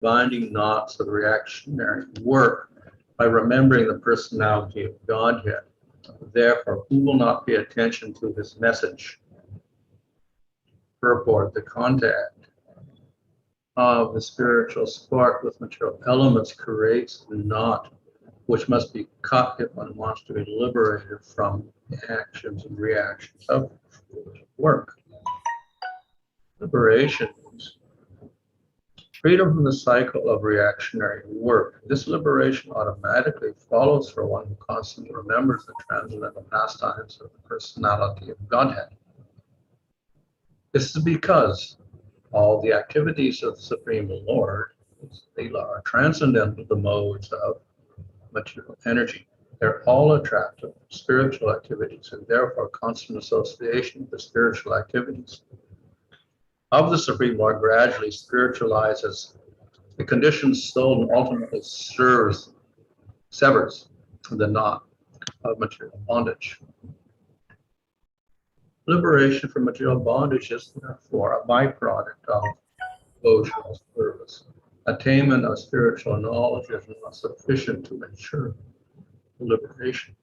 binding knots of reactionary work by remembering the personality of Godhead. Therefore, who will not pay attention to his message? Purport: the contact of the spiritual spark with material elements creates a knot which must be cut if one wants to be liberated from the actions and reactions of work. Liberation means freedom from the cycle of reactionary work. This liberation automatically follows for one who constantly remembers the transcendental pastimes of the personality of Godhead. This is because all the activities of the Supreme Lord, are transcendental to the modes of material energy. They're all attractive spiritual activities, and therefore constant association with the spiritual activities of the Supreme Lord gradually spiritualizes the conditioned soul and ultimately severs the knot of material bondage. Liberation from material bondage is therefore a byproduct of devotional service. Attainment of spiritual knowledge is not sufficient to ensure liberation.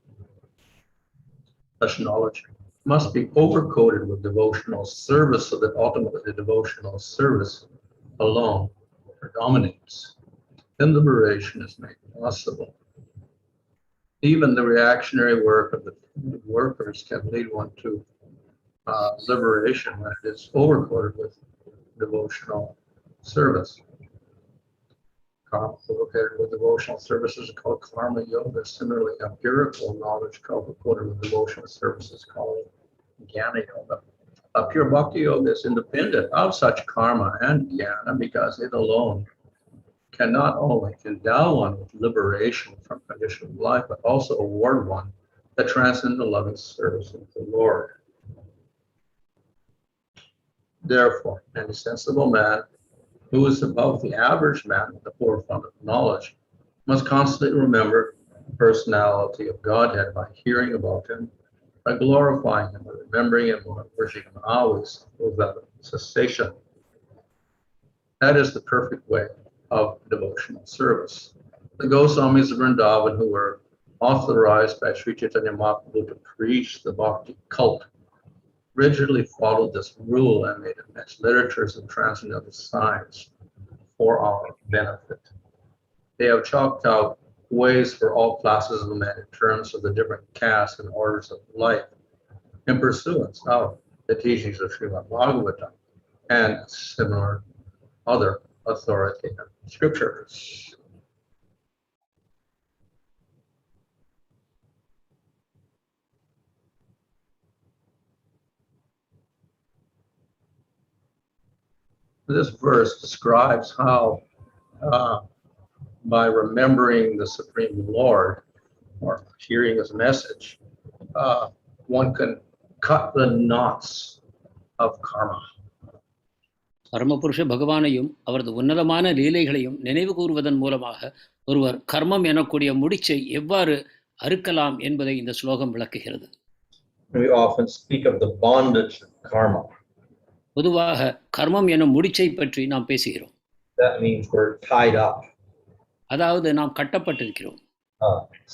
Such knowledge must be overcoated with devotional service so that ultimately the devotional service alone predominates. Then liberation is made possible. Even the reactionary work of the workers can lead one to liberation when it is overcoated with devotional service. Coated with devotional services is called karma yoga. Similarly, empirical knowledge coated with devotional services is called jnana yoga. Pure bhakti yoga is independent of such karma and jnana because it alone can not only endow one with liberation from conditioned life, but also award one the transcendental loving service of the Lord. Therefore, any sensible man who is above the average man at the forefront of knowledge must constantly remember the personality of Godhead by hearing about him, by glorifying him, by remembering him, by worshiping him always without cessation. That is the perfect way of devotional service. The Gosvāmīs of Vṛndāvana, who were authorized by Sri Chaitanya Mahaprabhu to preach the bhakti cult, rigidly followed this rule and made immense literatures and transcendental science for our benefit. They have chalked out ways for all classes of men in terms of the different castes and orders of life in pursuance of the teachings of Srimad Bhagavata and similar other authoritative scriptures. This verse describes how, by remembering the Supreme Lord or hearing his message, one can cut the knots of karma. பரமபுருஷ பகவானையும் அவரது உன்னதமான லீலைகளையும் நினைவு கூறுவதன் மூலமாக ஒருவர் கர்மம் எனக்கூடிய முடிச்சை எவ்வாறு அறுக்கலாம் என்பதை இந்த ஸ்லோகம் விளக்குகிறது. We often speak of the bondage of karma. பொதுவாக கர்மம் எனும் முடிச்சை பற்றி நாம் பேசுகிறோம். That means we're tied up. அதாவது நாம் கட்டப்பட்டிருக்கிறோம்.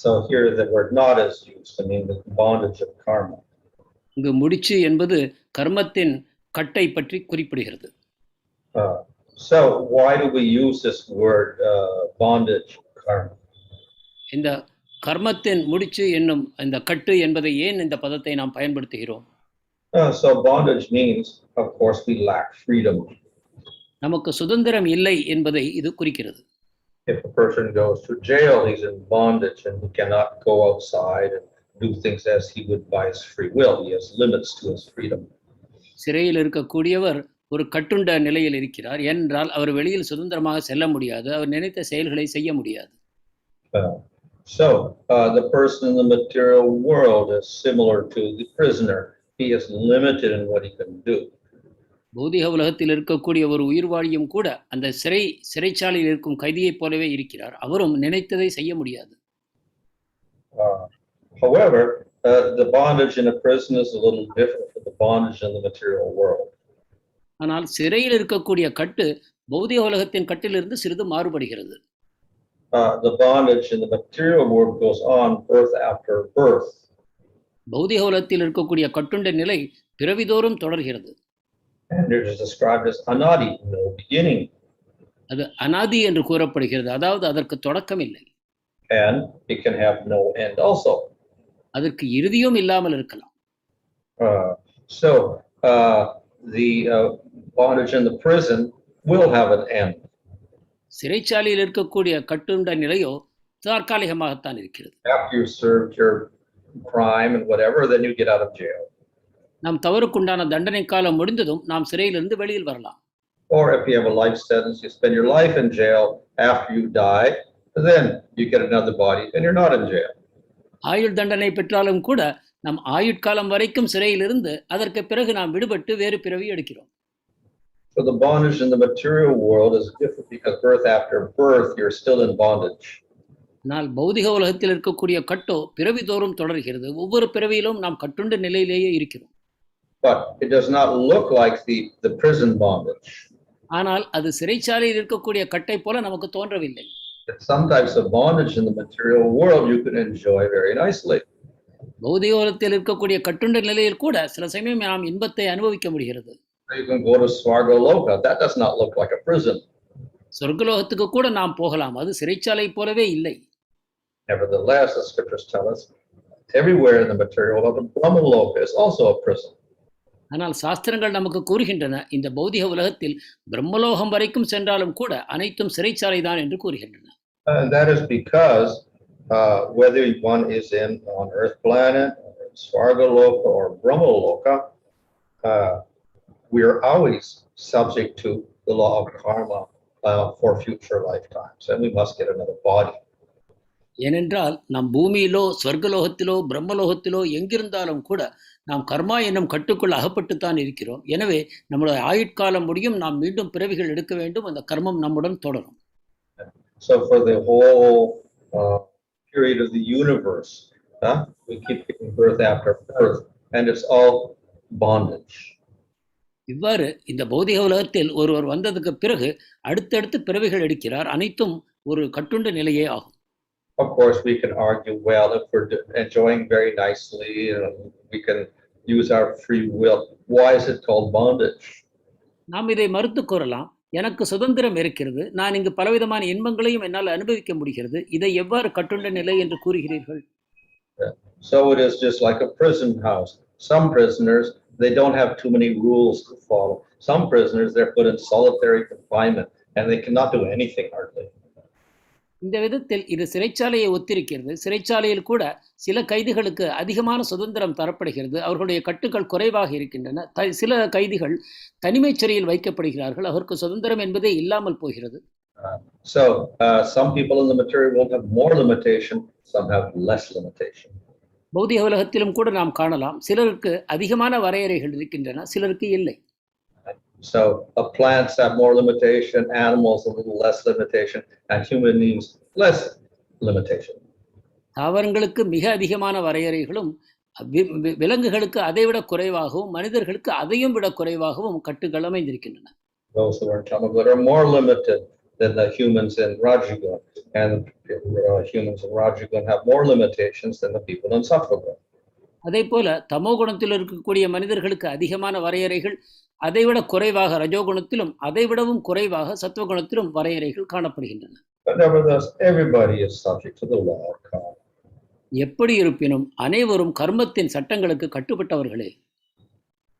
So here the word knot is used to mean the bondage of karma. இங்கு முடிச்சு என்பது கர்மத்தின் கட்டை பற்றி குறிப்பிடுகிறது. So why do we use this word bondage karma? இந்த கர்மத்தின் முடிச்சு என்னும் இந்த கட்டு என்பதை ஏன் இந்த பதத்தை நாம் பயன்படுத்துகிறோம்? So bondage means, of course, we lack freedom. நமக்கு சுதந்திரம் இல்லை என்பதை இது குறிக்கிறது. If a person goes to jail, he's in bondage and he cannot go outside and do things as he would by his free will. He has limits to his freedom. சிறையில் இருக்கக்கூடியவர் ஒரு கட்டுண்ட நிலையில் இருக்கிறார். ஏனென்றால் அவர் வெளியில் சுதந்திரமாக செல்ல முடியாது. அவர் நினைத்த செயல்களை செய்ய முடியாது. So the person in the material world is similar to the prisoner. He is limited in what he can do. பௌதிக உலகத்தில் இருக்கக்கூடிய ஒரு உயிர்வாழியும் கூட அந்த சிறைச்சாலையில் இருக்கும் கைதியைப் போலவே இருக்கிறார். அவரும் நினைத்ததை செய்ய முடியாது. However, the bondage in a prison is a little different from the bondage in the material world. ஆனால் சிறையில் இருக்கக்கூடிய கட்டு பௌதிக உலகத்தின் கட்டிலிருந்து சிறிது மாறுபடுகிறது. The bondage in the material world goes on birth after birth. பௌதிக உலகத்தில் இருக்கக்கூடிய கட்டுண்ட நிலை பிறவிதோறும் தொடர்கிறது. And it is described as anadi, no beginning. அது அனாதி என்று கூறப்படுகிறது, அதாவது அதற்கு தொடக்கம் இல்லை. And it can have no end also. அதற்கு இறுதியும் இல்லாமல் இருக்கலாம். So the bondage in the prison will have an end. சிறைச்சாலையில் இருக்கக்கூடிய கட்டுண்ட நிலையோ தற்காலிகமாகத்தான் இருக்கிறது. After you served your crime and whatever, then you get out of jail. நாம் தவறுக்குண்டான தண்டனை காலம் முடிந்ததும் நாம் சிறையிலிருந்து வெளியில் வரலாம். Or if you have a life sentence, you spend your life in jail. After you die, then you get another body and you're not in jail. ஆயுள் தண்டனை பெற்றாலும் கூட நம் ஆயுட்காலம் வரைக்கும் சிறையிலிருந்து அதற்கு பிறகு நாம் விடுபட்டு வேறு பிறவி எடுக்கிறோம். So the bondage in the material world is different because birth after birth, you're still in bondage. ஆனால் பௌதிக உலகத்தில் இருக்கக்கூடிய கட்டோ பிறவி தோறும் தொடர்கிறது. ஒவ்வொரு பிறவியிலும் நாம் கட்டுண்ட நிலையிலேயே இருக்கிறோம். But it does not look like the prison bondage. ஆனால் அது சிறைச்சாலையில் இருக்கக்கூடிய கட்டை போல நமக்கு தோன்றவில்லை. Some types of bondage in the material world you can enjoy very nicely. பௌதிக உலகத்தில் இருக்கக்கூடிய கட்டுண்ட நிலையில் கூட சில சமயம் நாம் இன்பத்தை அனுபவிக்க முடிகிறது. You can go to Svargaloka. That does not look like a prison. சொர்க்கலோகத்துக்கு கூட நாம் போகலாம், அது சிறைச்சாலை போலவே இல்லை. Nevertheless, the scriptures tell us everywhere in the material world, the Brahmaloka is also a prison. ஆனால் சாஸ்திரங்கள் நமக்கு கூறுகின்றன, இந்த பௌதிக உலகத்தில் பிரம்மலோகம் வரைக்கும் சென்றாலும் கூட அனைத்தும் சிறைச்சாலை தான் என்று கூறுகின்றன. And that is because whether one is on Earth planet, or Svargaloka, or Brahmaloka, we are always subject to the law of karma for future lifetimes, and we must get another body. ஏனென்றால் நாம் பூமியிலோ ஸ்வர்கலோகத்திலோ பிரம்மலோகத்திலோ எங்கிருந்தாலும் கூட நாம் கர்மா என்னும் கட்டுக்குள் அகப்பட்டுத்தான் இருக்கிறோம். எனவே நம்முடைய ஆயுட்காலம் முடியும், நாம் மீண்டும் பிறவிகள் எடுக்க வேண்டும், அந்த கர்மம் நம்முடன் தொடரும். So for the whole period of the universe, we keep giving birth after birth, and it's all bondage. இவ்வாறு இந்த பௌதிக உலகத்தில் ஒருவர் வந்ததுக்கு பிறகு அடுத்தடுத்து பிறவிகள் எடுக்கிறார், அனைத்தும் ஒரு கட்டுண்ட நிலையே ஆகும். Of course, we can argue, well, if we're enjoying very nicely, we can use our free will. Why is it called bondage? நாம் இதை மறுத்து கூறலாம். எனக்கு சுதந்திரம் இருக்கிறது, நான் இங்கு பலவிதமான இன்பங்களையும் என்னால் அனுபவிக்க முடிகிறது, இதை எவ்வாறு கட்டுண்ட நிலை என்று கூறுகிறீர்கள்? So it is just like a prison house. Some prisoners, they don't have too many rules to follow. Some prisoners, they're put in solitary confinement and they cannot do anything hardly. இந்த விதத்தில் இது சிறைச்சாலையை ஒத்திருக்கிறது. சிறைச்சாலையில் கூட சில கைதிகளுக்கு அதிகமான சுதந்திரம் தரப்படுகிறது, அவர்களுடைய கட்டுக்கள் குறைவாக இருக்கின்றன. சில கைதிகள் தனிமைச் சிறையில் வைக்கப்படுகிறார்கள், அவருக்கு சுதந்திரம் என்பதே இல்லாமல் போகிறது. So some people in the material world have more limitation, some have less limitation. பௌதிக உலகத்திலும் கூட நாம் காணலாம், சிலருக்கு அதிகமான வரையறைகள் இருக்கின்றன, சிலருக்கு இல்லை. So plants have more limitation, animals a little less limitation, and human beings less limitation. தாவரங்களுக்கு மிக அதிகமான வரையறைகளும் விலங்குகளுக்கு அதைவிட குறைவாகவும் மனிதர்களுக்கு அதையும் விட குறைவாகவும் கட்டுகள் அமைந்திருக்கின்றன. Those who are in Tamagod are more limited than the humans in Rajagun, and the humans in Rajagun have more limitations than the people in Sattvagun. அதே போல தமோ குணத்தில் இருக்கக்கூடிய மனிதர்களுக்கு அதிகமான வரையறைகள், அதைவிட குறைவாக ரஜோகுணத்திலும் அதைவிடவும் குறைவாக சத்துவகுணத்திலும் வரையறைகள் காணப்படுகின்றன. But nevertheless, everybody is subject to the law of karma. எப்படி இருப்பினும் அனைவரும் கர்மத்தின் சட்டங்களுக்கு கட்டுப்பட்டவர்களே.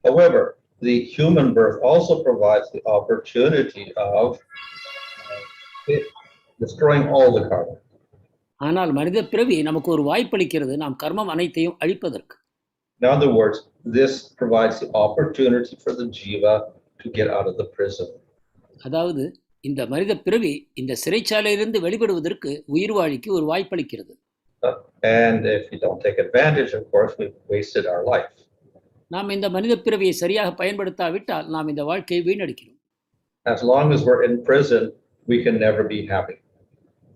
However, the human birth also provides the opportunity of destroying all the karma. ஆனால் மனித பிறவி நமக்கு ஒரு வாய்ப்பளிக்கிறது நாம் கர்மம் அனைத்தையும் அழிப்பதற்கு. In other words, this provides the opportunity for the jiva to get out of the prison. அதாவது இந்த மனித பிறவி இந்த சிறைச்சாலையிலிருந்து வெளிப்படுவதற்கு உயிர்வாழிக்கு ஒரு வாய்ப்பளிக்கிறது. And if we don't take advantage, of course, we've wasted our life. நாம் இந்த மனித பிறவியை சரியாக பயன்படுத்தாவிட்டால் நாம் இந்த வாழ்க்கையை வீணடிக்கிறோம். As long as we're in prison, we can never be happy.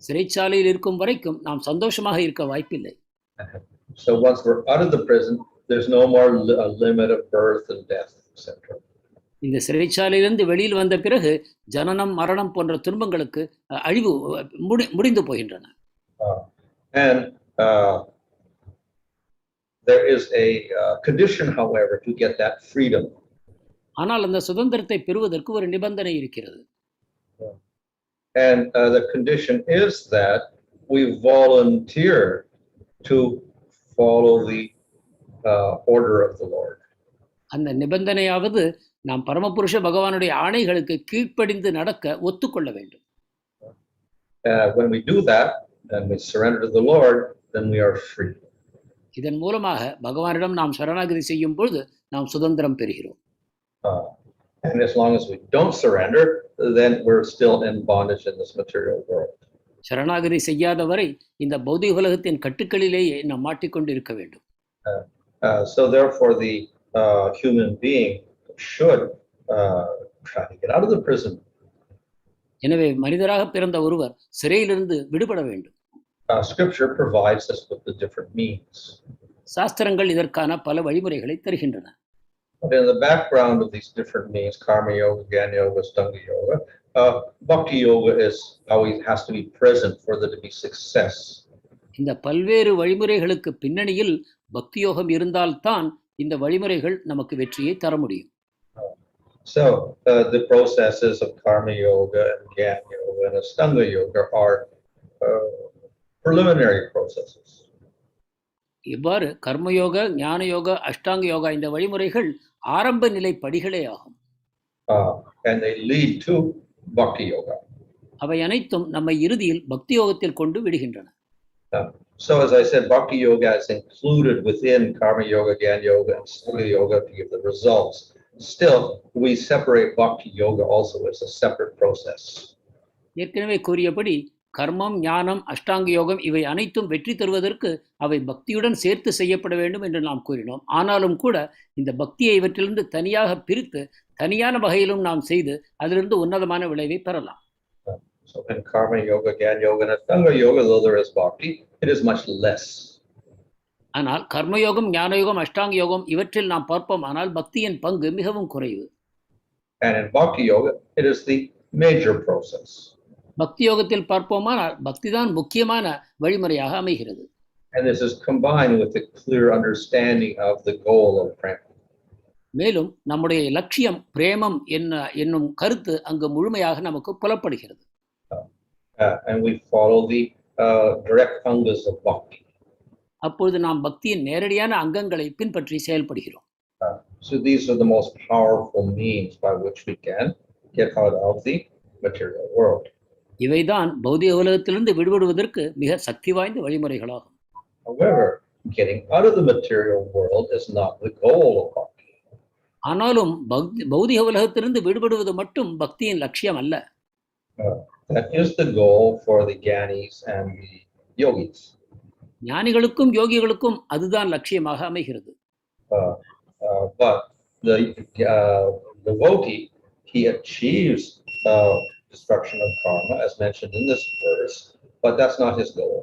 சிறைச்சாலையில் இருக்கும் வரைக்கும் நாம் சந்தோஷமாக இருக்க வாய்ப்பில்லை. So once we're out of the prison, there's no more limit of birth and death, etc. இந்த சிறைச்சாலையிலிருந்து வெளியில் வந்த பிறகு ஜனனம் மரணம் போன்ற துன்பங்களுக்கு அழிவு முடிந்து போகின்றன. And there is a condition, however, to get that freedom. ஆனால் அந்த சுதந்திரத்தை பெறுவதற்கு ஒரு நிபந்தனை இருக்கிறது. And the condition is that we volunteer to follow the order of the Lord. அந்த நிபந்தனையாவது நாம் பரமபுருஷ பகவானுடைய ஆணைகளுக்கு கீழ்ப்படிந்து நடக்க ஒத்துக்கொள்ள வேண்டும். When we do that and we surrender to the Lord, then we are free. இதன் மூலமாக பகவானிடம் நாம் சரணாகதி செய்யும் பொழுது நாம் சுதந்திரம் பெறுகிறோம். And as long as we don't surrender, then we're still in bondage in this material world. சரணாகதி செய்யாத வரை இந்த பௌதிக உலகத்தின் கட்டுக்களிலேயே நாம் மாட்டிக்கொண்டு இருக்க வேண்டும். So therefore the human being should try to get out of the prison. எனவே மனிதராக பிறந்த ஒருவர் சிறையிலிருந்து விடுபட வேண்டும். Scripture provides us with the different means. சாஸ்திரங்கள் இதற்கான பல வழிமுறைகளை தருகின்றன. But in the background of these different means, karma yoga, jnana yoga, ashtanga yoga, bhakti yoga is always has to be present for there to be success. இந்த பல்வேறு வழிமுறைகளுக்கு பின்னணியில் பக்தி யோகம் இருந்தால்தான் இந்த வழிமுறைகள் நமக்கு வெற்றியை தர முடியும். So the processes of karma yoga and jnana yoga and ashtanga yoga are preliminary processes. இவ்வாறு கர்மயோக, ஞான யோக, அஷ்டாங்க யோகா இந்த வழிமுறைகள் ஆரம்ப நிலை படிகளே ஆகும். And they lead to bhakti yoga. அவை அனைத்தும் நம்மை இறுதியில் பக்தி யோகத்தில் கொண்டு விடுகின்றன. So as I said, bhakti yoga is included within karma yoga, jnana yoga, and ashtanga yoga to give the results. Still, we separate bhakti yoga also as a separate process. ஏற்கனவே கூறியபடி கர்மம், ஞானம், அஷ்டாங்க யோகம் இவை அனைத்தும் வெற்றி தருவதற்கு அவை பக்தியுடன் சேர்த்து செய்யப்பட வேண்டும் என்று நாம் கூறினோம். ஆனாலும் கூட இந்த பக்தியை இவற்றிலிருந்து தனியாக பிரித்து தனியான வகையிலும் நாம் செய்து அதிலிருந்து உன்னதமான விளைவை பெறலாம். So in karma yoga, jnana yoga, and ashtanga yoga, though there is bhakti, it is much less. ஆனால் கர்மயோகம், ஞான யோகம், அஷ்டாங்க யோகம் இவற்றில் நாம் பார்ப்போம், ஆனால் பக்தியின் பங்கு மிகவும் குறைவு. And in bhakti yoga, it is the major process. பக்தி யோகத்தில் பார்ப்போமானால் பக்தி தான் முக்கியமான வழிமுறையாக அமைகிறது. And this is combined with a clear understanding of the goal of prema. மேலும் நம்முடைய லட்சியம் பிரேமம் என்னும் கருத்து அங்கு முழுமையாக நமக்கு புலப்படுகிறது. And we follow the direct angas of bhakti. அப்பொழுது நாம் பக்தியின் நேரடியான அங்கங்களை பின்பற்றி செயல்படுகிறோம். So these are the most powerful means by which we can get out of the material world. இவைதான் பௌதிக உலகத்திலிருந்து விடுபடுவதற்கு மிக சக்தி வாய்ந்த வழிமுறைகளாகும். However, getting out of the material world is not the goal of bhakti. ஆனாலும் பௌதிக உலகத்திலிருந்து விடுபடுவது மட்டும் பக்தியின் லட்சியம் அல்ல. That is the goal for the jnanis and the yogis. ஞானிகளுக்கும் யோகிகளுக்கும் அதுதான் லட்சியமாக அமைகிறது. But the devotee, he achieves destruction of karma as mentioned in this verse, but that's not his goal.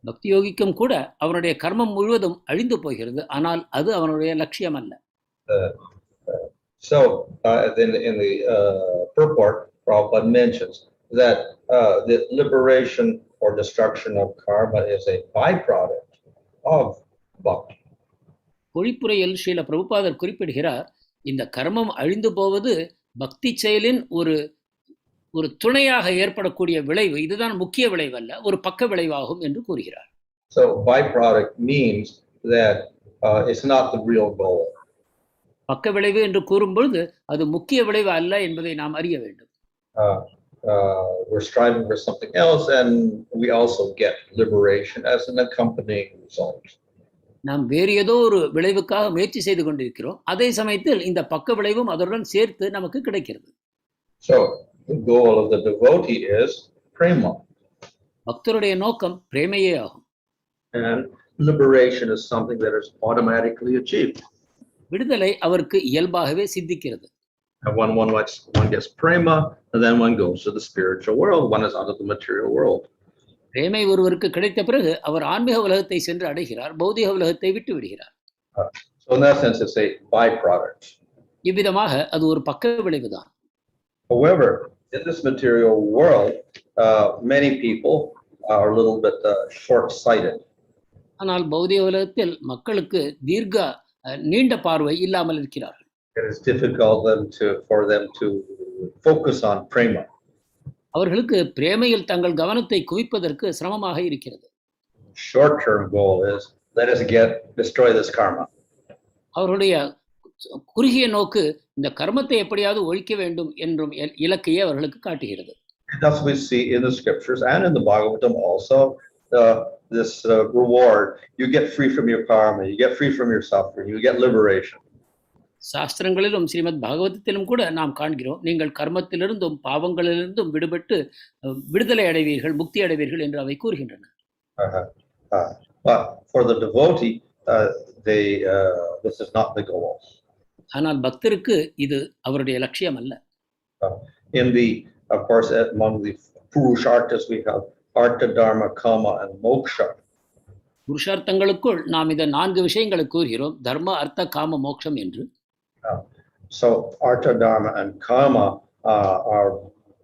பக்தி யோகிக்கும் கூட அவனுடைய கர்மம் முழுவதும் அழிந்து போகிறது, ஆனால் அது அவனுடைய லட்சியம் அல்ல. So then in the purport, Prabhupada mentions that the liberation or destruction of karma is a byproduct of bhakti. பொழிப்புரையில் Srila பிரபுபாதர் குறிப்பிடுகிறார், இந்த கர்மம் அழிந்து போவது பக்தி செயலின் ஒரு துணையாக ஏற்படக்கூடிய விளைவு, இதுதான் முக்கிய விளைவு அல்ல, ஒரு பக்க விளைவாகும் என்று கூறுகிறார். So byproduct means that it's not the real goal. பக்க விளைவு என்று கூறும்பொழுது அது முக்கிய விளைவு அல்ல என்பதை நாம் அறிய வேண்டும். We're striving for something else, and we also get liberation as an accompanying result. நாம் வேறு ஏதோ ஒரு விளைவுக்காக முயற்சி செய்து கொண்டிருக்கிறோம், அதே சமயத்தில் இந்த பக்க விளைவும் அதனுடன் சேர்த்து நமக்கு கிடைக்கிறது. So the goal of the devotee is prema. பக்தருடைய நோக்கம் பிரேமையே ஆகும். And liberation is something that is automatically achieved. விடுதலை அவருக்கு இயல்பாகவே சித்திக்கிறது. And when one gets prema, and then one goes to the spiritual world, one is out of the material world. பிரேமை ஒருவருக்கு கிடைத்த பிறகு அவர் ஆன்மீக உலகத்தை சென்று அடைகிறார், பௌதிக உலகத்தை விட்டு விடுகிறார். So in that sense, it's a byproduct. இவ்விதமாக அது ஒரு பக்க விளைவுதான். However, in this material world, many people are a little bit short-sighted. ஆனால் பௌதிக உலகத்தில் மக்களுக்கு நீண்ட பார்வை இல்லாமல் இருக்கிறார்கள். It is difficult for them to focus on prema. அவர்களுக்கு பிரேமையில் தங்கள் கவனத்தை குவிப்பதற்கு சிரமமாக இருக்கிறது. Short-term goal is let us destroy this karma. அவர்களுடைய குறுகிய நோக்கு இந்த கர்மத்தை எப்படியாவது ஒழிக்க வேண்டும் என்றும் இலக்கையே அவர்களுக்கு காட்டுகிறது. Thus we see in the scriptures and in the Bhagavatam also this reward. You get free from your karma, you get free from your suffering, you get liberation. சாஸ்திரங்களிலும் Srimad பாகவதத்திலும் கூட நாம் காண்கிறோம், நீங்கள் கர்மத்திலிருந்தும் பாவங்களிலிருந்தும் விடுபட்டு விடுதலை அடைவீர்கள், முக்தி அடைவீர்கள் என்று அவை கூறுகின்றன. But for the devotee, this is not the goal. ஆனால் பக்தருக்கு இது அவருடைய லட்சியம் அல்ல. Of course, among the purusharthas we have artha, dharma, kama and moksha. புருஷார்த்தங்களுக்குள் நாம் இந்த 4 விஷயங்களை கூறுகிறோம், தர்ம, அர்த்த, காம, மோட்சம் என்று. So artha, dharma and kama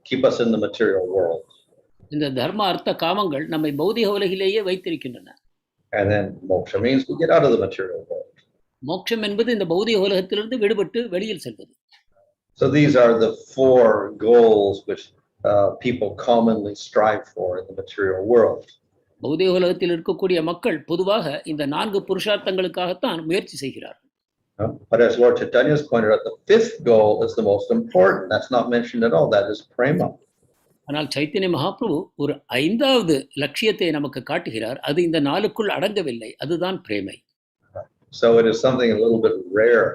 keep us in the material world. இந்த தர்ம, அர்த்த, காமங்கள் நம்மை பௌதிக உலகிலேயே வைத்திருக்கின்றன. And then moksha means we get out of the material world. மோட்சம் என்பது இந்த பௌதிக உலகத்திலிருந்து விடுபட்டு வெளியில் செல்வது. So these are the 4 goals which people commonly strive for in the material world. பௌதிக உலகத்தில் இருக்கக்கூடிய மக்கள் பொதுவாக இந்த 4 புருஷார்த்தங்களுக்காகத்தான் முயற்சி செய்கிறார்கள். But as Lord Chaitanya has pointed out, the 5th goal is the most important. That's not mentioned at all. That is prema. ஆனால் சைத்தன்ய மகாபிரபு ஒரு 5வது லட்சியத்தை நமக்கு காட்டுகிறார். அது இந்த 4க்குள் அடங்கவில்லை. அதுதான் பிரேமை. So it is something a little bit rare.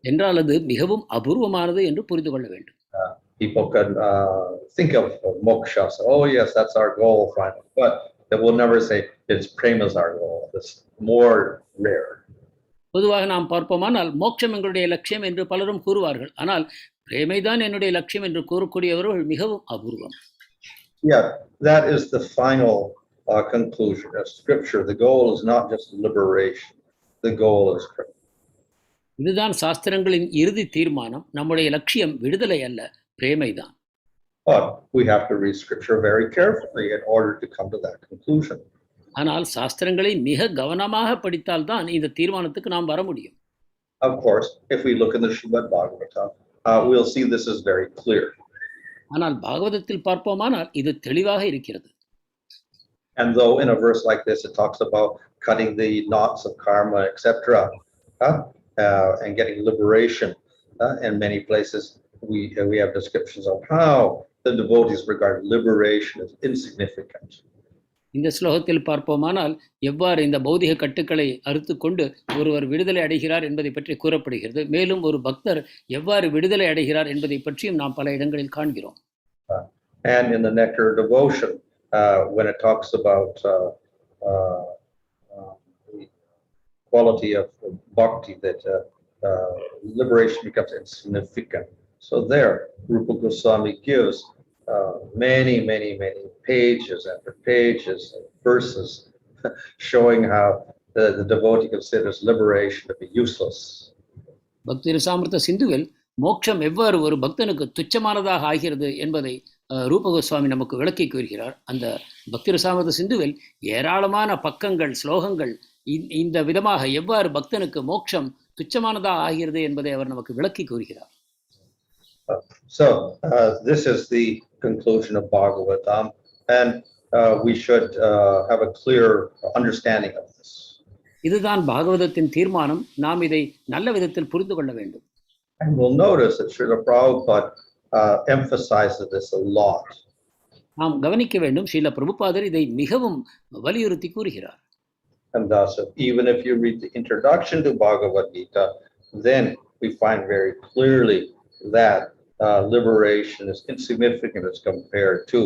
என்றால் அது மிகவும் அபூர்வமானது என்று புரிந்து கொள்ள வேண்டும். People can think of moksha. So, oh yes, that's our goal finally. But they will never say it's prema is our goal. It's more rare. பொதுவாக நாம் பார்ப்போமானால் மோட்சம் எங்களுடைய லட்சியம் என்று பலரும் கூறுவார்கள். ஆனால் பிரேமைதான் என்னுடைய லட்சியம் என்று கூறக்கூடியவர்கள் மிகவும் அபூர்வம். Yeah, that is the final conclusion of scripture. The goal is not just liberation. The goal is prema. இதுதான் சாஸ்திரங்களின் இறுதி தீர்மானம். நம்முடைய லட்சியம் விடுதலை அல்ல, பிரேமைதான். But we have to read scripture very carefully in order to come to that conclusion. ஆனால் சாஸ்திரங்களை மிக கவனமாக படித்தால்தான் இந்த தீர்மானத்துக்கு நாம் வர முடியும். Of course, if we look in the Srimad Bhagavata, we'll see this is very clear. ஆனால் பாகவதத்தில் பார்ப்போமானால் இது தெளிவாக இருக்கிறது. And though in a verse like this it talks about cutting the knots of karma, etc., and getting liberation, in many places we have descriptions of how the devotees regard liberation as insignificant. இந்த ஸ்லோகத்தில் பார்ப்போமானால் எவ்வாறு இந்த பௌதிக கட்டுக்களை அறுத்து கொண்டு ஒருவர் விடுதலை அடைகிறார் என்பதை பற்றி கூறப்படுகிறது. மேலும் ஒரு பக்தர் எவ்வாறு விடுதலை அடைகிறார் என்பதை பற்றியும் நாம் பல இடங்களில் காண்கிறோம். And in the nectar of devotion, when it talks about the quality of bhakti, that liberation becomes insignificant. So there, Rupa Gosvami gives many pages after pages and verses showing how the devotee considers liberation to be useless. பக்தி ரசாமிர்த சிந்துவில் மோட்சம் எவ்வாறு ஒரு பக்தனுக்கு துச்சமானதாக ஆகிறது என்பதை ரூப கோஸ்வாமி நமக்கு விளக்கி கூறுகிறார். அந்த பக்தி ரசாமிர்த சிந்துவில் ஏராளமான பக்கங்கள், ஸ்லோகங்கள் இந்த விதமாக எவ்வாறு பக்தனுக்கு மோட்சம் துச்சமானதாக ஆகிறது என்பதை அவர் நமக்கு விளக்கி கூறுகிறார். So this is the conclusion of Bhagavatam, and we should have a clear understanding of this. இதுதான் பாகவதத்தின் தீர்மானம். நாம் இதை நல்ல விதத்தில் புரிந்து கொள்ள வேண்டும். And we'll notice that Srila Prabhupada emphasizes this a lot. நாம் கவனிக்க வேண்டும், ஸ்ரீல பிரபுபாதர் இதை மிகவும் வலியுறுத்தி கூறுகிறார். And thus, even if you read the introduction to Bhagavad Gita, then we find very clearly that liberation is insignificant as compared to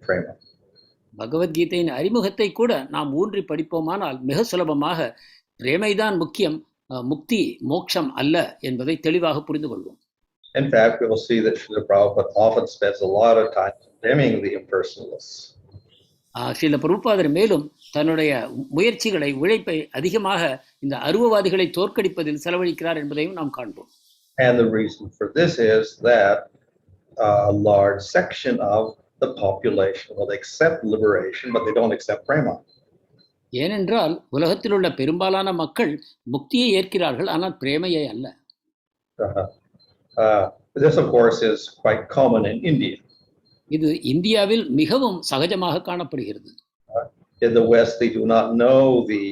prema. பகவத்கீதையின் அறிமுகத்தை கூட நாம் ஊன்றி படிப்போமானால் மிக சுலபமாக பிரேமைதான் முக்கியம், முக்தி மோட்சம் அல்ல என்பதை தெளிவாக புரிந்து கொள்வோம். In fact, we will see that Srila Prabhupada often spends a lot of time condemning the impersonalists. Srila பிரபுபாதர் மேலும் தன்னுடைய முயற்சிகளை, உழைப்பை அதிகமாக இந்த அருவவாதிகளை தோற்கடிப்பதில் செலவழிக்கிறார் என்பதையும் நாம் காண்போம். And the reason for this is that a large section of the population will accept liberation, but they don't accept prema. ஏனென்றால் உலகத்தில் உள்ள பெரும்பாலான மக்கள் முக்தியை ஏற்கிறார்கள், ஆனால் பிரேமையை அல்ல. This of course is quite common in India. இது இந்தியாவில் மிகவும் சகஜமாக காணப்படுகிறது. In the West, they do not know the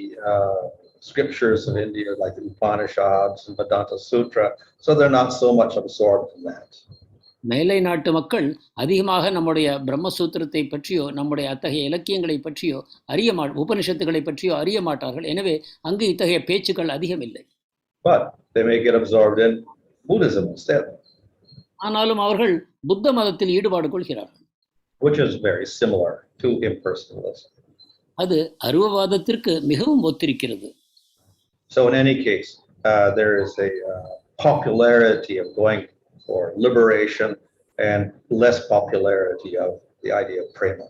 scriptures of India, like the Upanishads and Vedanta Sutra, so they're not so much absorbed in that. மேலை நாட்டு மக்கள் அதிகமாக நம்முடைய பிரம்மசூத்திரத்தை பற்றியோ நம்முடைய அத்தகைய இலக்கியங்களை பற்றியோ உபனிஷத்துகளை பற்றியோ அறிய மாட்டார்கள். எனவே அங்கு இத்தகைய பேச்சுக்கள் அதிகம் இல்லை. But they may get absorbed in Buddhism instead. ஆனாலும் அவர்கள் புத்த மதத்தில் ஈடுபாடு கொள்கிறார்கள். Which is very similar to impersonalism. அது அருவவாதத்திற்கு மிகவும் ஒத்திருக்கிறது. So in any case, there is a popularity of going for liberation and less popularity of the idea of prema.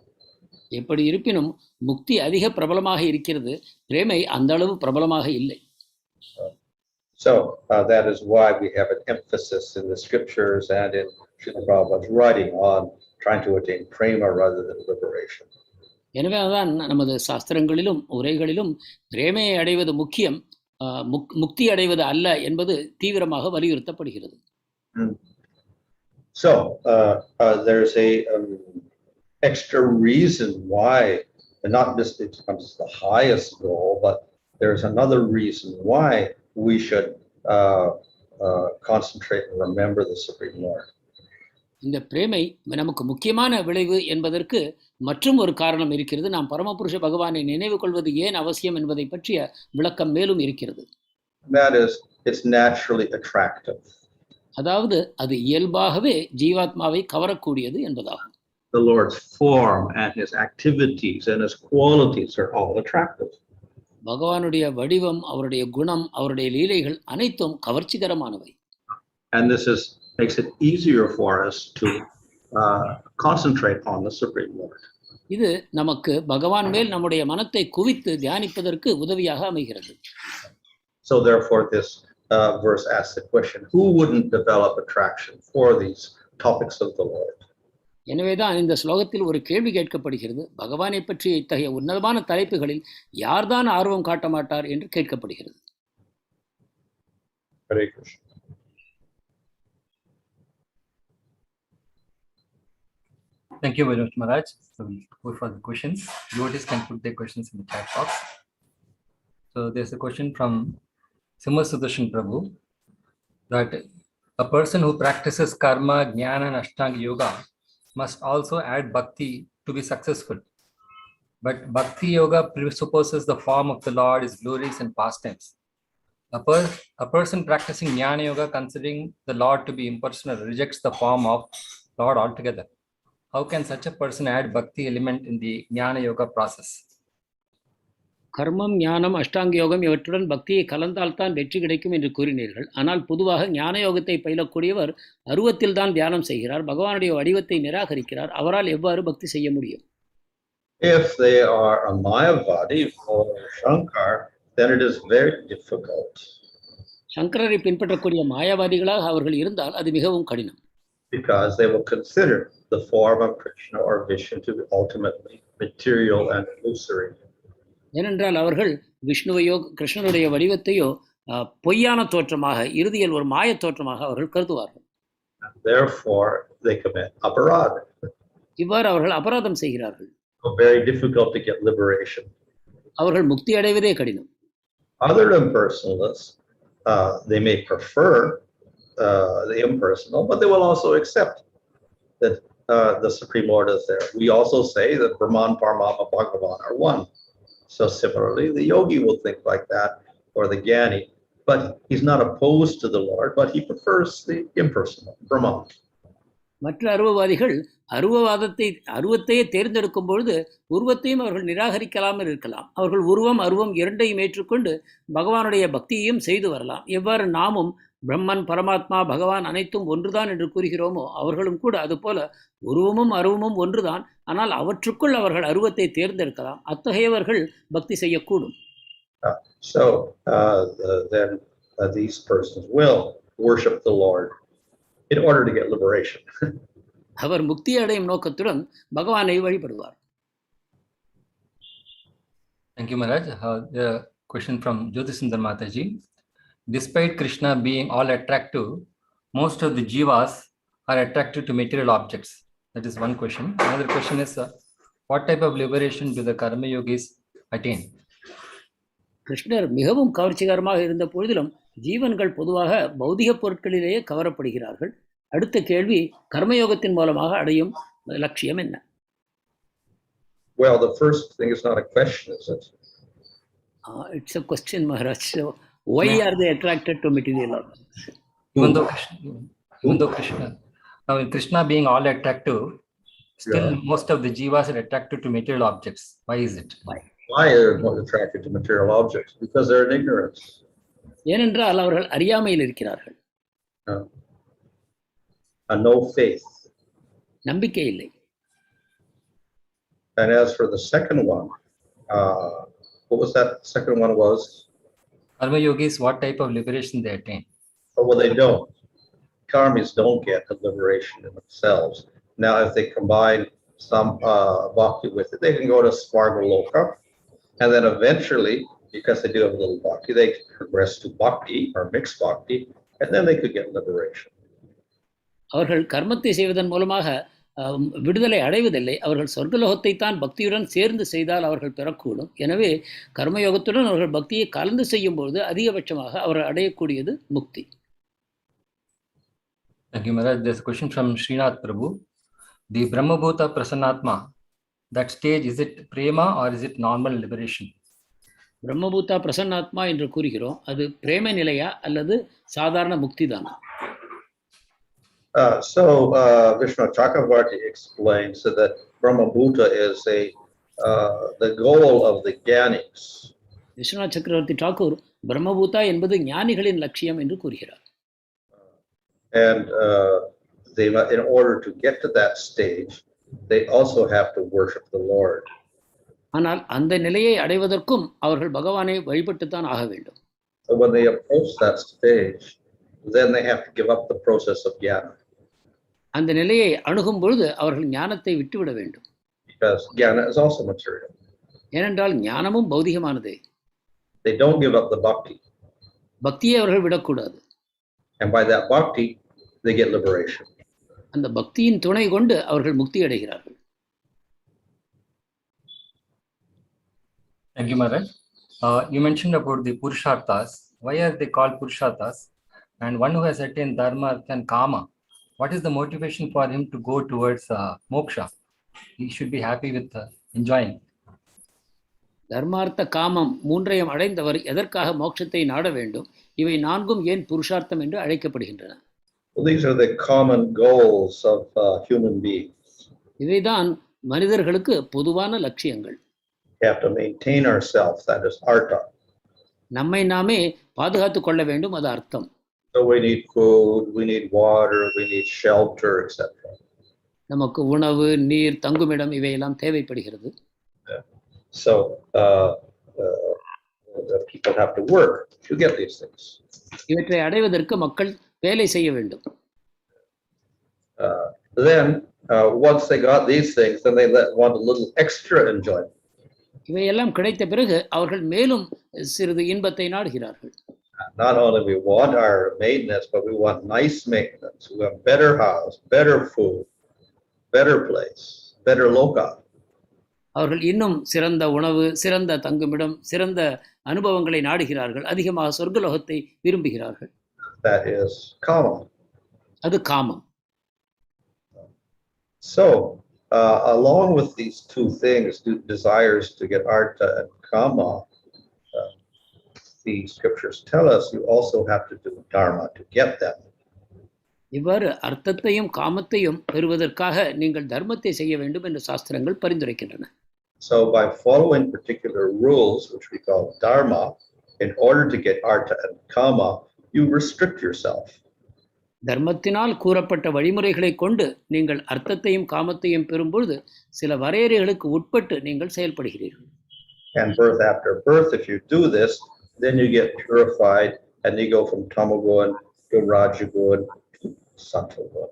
எப்படி இருப்பினும் முக்தி அதிக பிரபலமாக இருக்கிறது, பிரேமை அந்த அளவு பிரபலமாக இல்லை. So that is why we have an emphasis in the scriptures and in Srila Prabhupada's writing on trying to attain prema rather than liberation. எனவே தான் நமது சாஸ்திரங்களிலும் உரைகளிலும் பிரேமையை அடைவது முக்கியம், முக்தி அடைவது அல்ல என்பது தீவிரமாக வலியுறுத்தப்படுகிறது. So there's a extra reason why, and not just it becomes the highest goal, but there's another reason why we should concentrate and remember the Supreme Lord. இந்த பிரேமை நமக்கு முக்கியமான விளைவு என்பதற்கு மற்றும் ஒரு காரணம் இருக்கிறது. நாம் பரமபுருஷ பகவானை நினைவு கொள்வது ஏன் அவசியம் என்பதை பற்றிய விளக்கம் மேலும் இருக்கிறது. That is, it's naturally attractive. அதாவது அது இயல்பாகவே ஜீவாத்மாவை கவரக்கூடியது என்பதாகும். The Lord's form and his activities and his qualities are all attractive. பகவானுடைய வடிவம், அவருடைய குணம், அவருடைய லீலைகள் அனைத்தும் கவர்ச்சிகரமானவை. And this makes it easier for us to concentrate on the Supreme Lord. இது நமக்கு பகவான் மேல் நம்முடைய மனத்தை குவித்து தியானிப்பதற்கு உதவியாக அமைகிறது. So therefore this verse asks the question, who wouldn't develop attraction for these topics of the Lord? எனவேதான் இந்த ஸ்லோகத்தில் ஒரு கேள்வி கேட்கப்படுகிறது. பகவானை பற்றிய இத்தகைய உன்னதமான தலைப்புகளில் யார்தான் ஆர்வம் காட்ட மாட்டார் என்று கேட்கப்படுகிறது. Hare Krishna. Thank you very much, Maharaj. So we'll go for the questions. Devotees can put their questions in the chat box. So there's a question from Simha Sudarshan Prabhu, that a person who practices karma, jnana and ashtanga yoga must also add bhakti to be successful. But bhakti yoga presupposes the form of the Lord, his glories and pastimes. A person practicing jnana yoga, considering the Lord to be impersonal, rejects the form of Lord altogether. How can such a person add bhakti element in the jnana yoga process? கர்மம், ஞானம், அஷ்டாங்க யோகம் இவற்றுடன் பக்தியை கலந்தால்தான் வெற்றி கிடைக்கும் என்று கூறினீர்கள். ஆனால் பொதுவாக ஞான யோகத்தை பயிலக்கூடியவர் அருவத்தில் தான் தியானம் செய்கிறார், பகவானுடைய வடிவத்தை நிராகரிக்கிறார். அவரால் எவ்வாறு பக்தி செய்ய முடியும்? If they are a Mayavadi or Shankar, then it is very difficult. சங்கரரை பின்பற்றக்கூடிய மாயாவாதிகளாக அவர்கள் இருந்தால் அது மிகவும் கடினம். Because they will consider the form of Krishna or Vishnu to be ultimately material and illusory. ஏனென்றால் அவர்கள் விஷ்ணுவையோ கிருஷ்ணனுடைய வடிவத்தையோ பொய்யான தோற்றமாக, இறுதியில் ஒரு மாய தோற்றமாக அவர்கள் கருதுவார்கள். Therefore they commit aparadha. இவ்வாறு அவர்கள் அபராதம் செய்கிறார்கள். Very difficult to get liberation. அவர்கள் முக்தி அடைவதே கடினம். Other impersonalists, they may prefer the impersonal, but they will also accept that the Supreme Lord is there. We also say that Brahman, Paramatma, Bhagavan are one. So similarly, the yogi will think like that, or the Jnani, but he's not opposed to the Lord, but he prefers the impersonal, Brahman. மற்ற அருவவாதிகள் அருவத்தையே தேர்ந்தெடுக்கும் பொழுது உருவத்தையும் அவர்கள் நிராகரிக்கலாமல் இருக்கலாம். அவர்கள் உருவம் அருவம் இரண்டையும் ஏற்றுக்கொண்டு பகவானுடைய பக்தியையும் செய்து வரலாம். எவ்வாறு நாமும் பிரம்மன், பரமாத்மா, பகவான் அனைத்தும் ஒன்றுதான் என்று கூறுகிறோமோ, அவர்களும் கூட அதுபோல உருவமும் அருவமும் ஒன்றுதான், ஆனால் அவற்றுக்குள் அவர்கள் அருவத்தை தேர்ந்தெடுக்கலாம். அத்தகையவர்கள் பக்தி செய்யக்கூடும். Then these persons will worship the Lord in order to get liberation. அவர் முக்தி அடையும் நோக்கத்துடன் பகவானை வழிபடுவார். Thank you, Maharaj. The question from Jyotisundar Mataji. Despite Krishna being all attractive, most of the jivas are attracted to material objects. That is one question. Another question is, what type of liberation do the karma yogis attain? கிருஷ்ணர் மிகவும் கவர்ச்சிகரமாக இருந்த பொழுதிலும் ஜீவன்கள் பொதுவாக பௌதிக பொருட்களிலேயே கவரப்படுகிறார்கள். அடுத்த கேள்வி, கர்மயோகத்தின் மூலமாக அடையும் லட்சியம் என்ன? Well, the first thing is not a question, is it? It's a question, Maharaj. So, why are they attracted to material objects? Even though Krishna being all attractive, still most of the jivas are attracted to material objects. Why is it? Why are they attracted to material objects? Because they're in ignorance. ஏனென்றால் அவர்கள் அறியாமையில் இருக்கிறார்கள். No faith. நம்பிக்கை இல்லை. And as for the second one, what was that? The second one was? Karma yogis, what type of liberation they attain? Oh, well, they don't. Karmis don't get the liberation in themselves. Now, if they combine some bhakti with it, they can go to Svargaloka, and then eventually, because they do have a little bhakti, they can progress to bhakti or mixed bhakti, and then they could get liberation. அவர்கள் கர்மத்தை செய்வதன் மூலமாக விடுதலை அடைவதில்லை. அவர்கள் சொர்க்கலோகத்தை தான் பக்தியுடன் சேர்ந்து செய்தால் அவர்கள் பெறக்கூடும். எனவே கர்மயோகத்துடன் அவர்கள் பக்தியை கலந்து செய்யும்போது அதிகபட்சமாக அவர்கள் அடையக்கூடியது முக்தி. Thank you, Maharaj. There's a question from Srinath Prabhu. The Brahmabhuta Prasannatma, that stage, is it prema or is it normal liberation? பிரம்மபூதா பிரசன்னாத்மா என்று கூறுகிறோம். அது பிரேம நிலையா அல்லது சாதாரண முக்தி தானா? Vishnu Chakravarti explains that Brahmabhuta is the goal of the Jnanis. Viswanath சக்கரவர்த்தி டாக்கூர் பிரம்மபூதா என்பது ஞானிகளின் லட்சியம் என்று கூறுகிறார். And they, in order to get to that stage, they also have to worship the Lord. ஆனால் அந்த நிலையை அடைவதற்கும் அவர்கள் பகவானை வழிபட்டுத்தான் ஆக வேண்டும். So when they approach that stage, then they have to give up the process of jnana. அந்த நிலையை அணுகும் பொழுது அவர்கள் ஞானத்தை விட்டுவிட வேண்டும். Because jnana is also material. ஏனென்றால் ஞானமும் பௌதிகமானதே. They don't give up the bhakti. பக்தியை அவர்கள் விடக்கூடாது. And by that bhakti, they get liberation. அந்த பக்தியின் துணை கொண்டு அவர்கள் முக்தி அடைகிறார்கள். Thank you, Maharaj. You mentioned about the Purusharthas. Why are they called Purusharthas? And one who has attained Dharma, Artha and Kama, what is the motivation for him to go towards moksha? He should be happy with enjoying. தர்மார்த்த காமம் மூன்றையும் அடைந்தவர் எதற்காக மோட்சத்தை நாட வேண்டும்? இவை நான்கும் ஏன் புருஷார்த்தம் என்று அழைக்கப்படுகின்றன? Well, these are the common goals of human beings. இவைதான் மனிதர்களுக்கு பொதுவான லட்சியங்கள். We have to maintain ourselves, that is artha. நம்மை நாமே பாதுகாத்துக் கொள்ள வேண்டும், அது அர்த்தம். So we need food, we need water, we need shelter, etc. நமக்கு உணவு, நீர், தங்குமிடம் இவையெல்லாம் தேவைப்படுகிறது. So people have to work to get these things. இவற்றை அடைவதற்கு மக்கள் வேலை செய்ய வேண்டும். Then once they got these things, then they want a little extra enjoyment. இவையெல்லாம் கிடைத்த பிறகு அவர்கள் மேலும் சிறிது இன்பத்தை நாடுகிறார்கள். Not only we want our maintenance, but we want nice maintenance. We want better house, better food, better place, better loka. அவர்கள் இன்னும் சிறந்த உணவு, சிறந்த தங்குமிடம், சிறந்த அனுபவங்களை நாடுகிறார்கள். அதிகமாக சொர்க்கலோகத்தை விரும்புகிறார்கள். That is kama. அது காமம். So along with these two things, desires to get artha and kama, the scriptures tell us you also have to do dharma to get them. இவ்வாறு அர்த்தத்தையும் காமத்தையும் பெறுவதற்காக நீங்கள் தர்மத்தை செய்ய வேண்டும் என்று சாஸ்திரங்கள் பரிந்துரைக்கின்றன. So by following particular rules, which we call dharma, in order to get artha and kama, you restrict yourself. தர்மத்தினால் கூறப்பட்ட வழிமுறைகளை கொண்டு நீங்கள் அர்த்தத்தையும் காமத்தையும் பெறும்பொழுது சில வரையறைகளுக்கு உட்பட்டு நீங்கள் செயல்படுகிறீர்கள். And birth after birth, if you do this, then you get purified and you go from tamagun to Rajaguna to Sattva.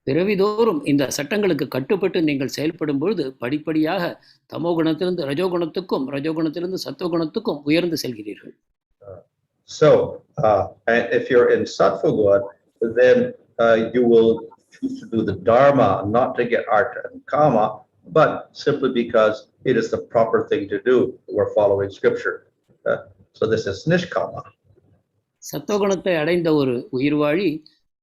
பிறவிதோறும் இந்த சட்டங்களுக்கு கட்டுப்பட்டு நீங்கள் செயல்படும் பொழுது படிப்படியாக தமோ குணத்திலிருந்து ரஜோகுணத்துக்கும் ரஜோகுணத்திலிருந்து சத்துவகுணத்துக்கும் உயர்ந்து செல்கிறீர்கள். So, if you're in Sattva Guna, then you will choose to do the Dharma, not to get Artha and Kama, but simply because it is the proper thing to do. We're following scripture. So this is Nishkama. சத்துவகுணத்தை அடைந்த ஒரு உயிர்வாழி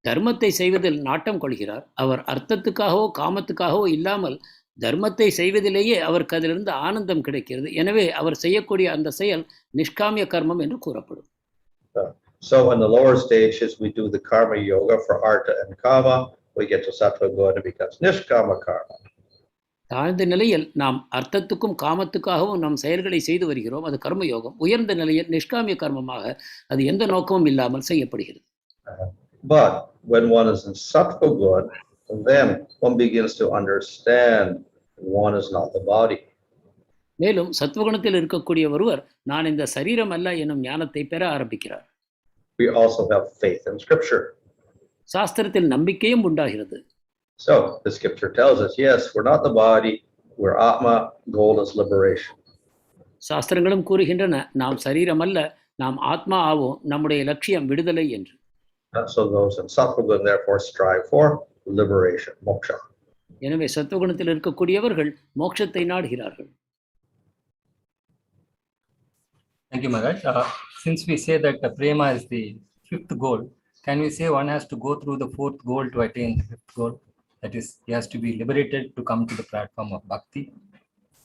தர்மத்தை செய்வதில் நாட்டம் கொள்கிறார். அவர் அர்த்தத்துக்காகவோ காமத்துக்காகவோ இல்லாமல் தர்மத்தை செய்வதிலேயே அவருக்கு அதிலிருந்து ஆனந்தம் கிடைக்கிறது. எனவே அவர் செய்யக்கூடிய அந்த செயல் நிஷ்காமிய கர்மம் என்று கூறப்படும். So in the lower stages we do the karma yoga for Artha and Kama. We get to Sattva Guna becomes Nishkama karma. தாழ்ந்த நிலையில் நாம் அர்த்தத்துக்கும் காமத்துக்காகவும் நம் செயல்களை செய்து வருகிறோம், அது கர்மயோகம். உயர்ந்த நிலையில் நிஷ்காமிய கர்மமாக அது எந்த நோக்கமும் இல்லாமல் செய்யப்படுகிறது. But when one is in Sattva Guna, then one begins to understand one is not the body. மேலும் சத்வகுணத்தில் இருக்கக்கூடிய ஒருவர் நான் இந்த சரீரம் அல்ல எனும் ஞானத்தை பெற ஆரம்பிக்கிறார். We also have faith in scripture. சாஸ்திரத்தில் நம்பிக்கையும் உண்டாகிறது. So the scripture tells us, yes, we're not the body, we're Atma, goal is liberation. சாஸ்திரங்களும் கூறுகின்றன நாம் சரீரம் அல்ல, நாம் ஆத்மா ஆவோம், நம்முடைய லட்சியம் விடுதலை என்று. So those in Sattva Guna therefore strive for liberation, moksha. எனவே சத்துவகுணத்தில் இருக்கக்கூடியவர்கள் மோட்சத்தை நாடுகிறார்கள். Thank you, Maharaj. Since we say that prema is the fifth goal, can we say one has to go through the fourth goal to attain the fifth goal? That is, he has to be liberated to come to the platform of bhakti.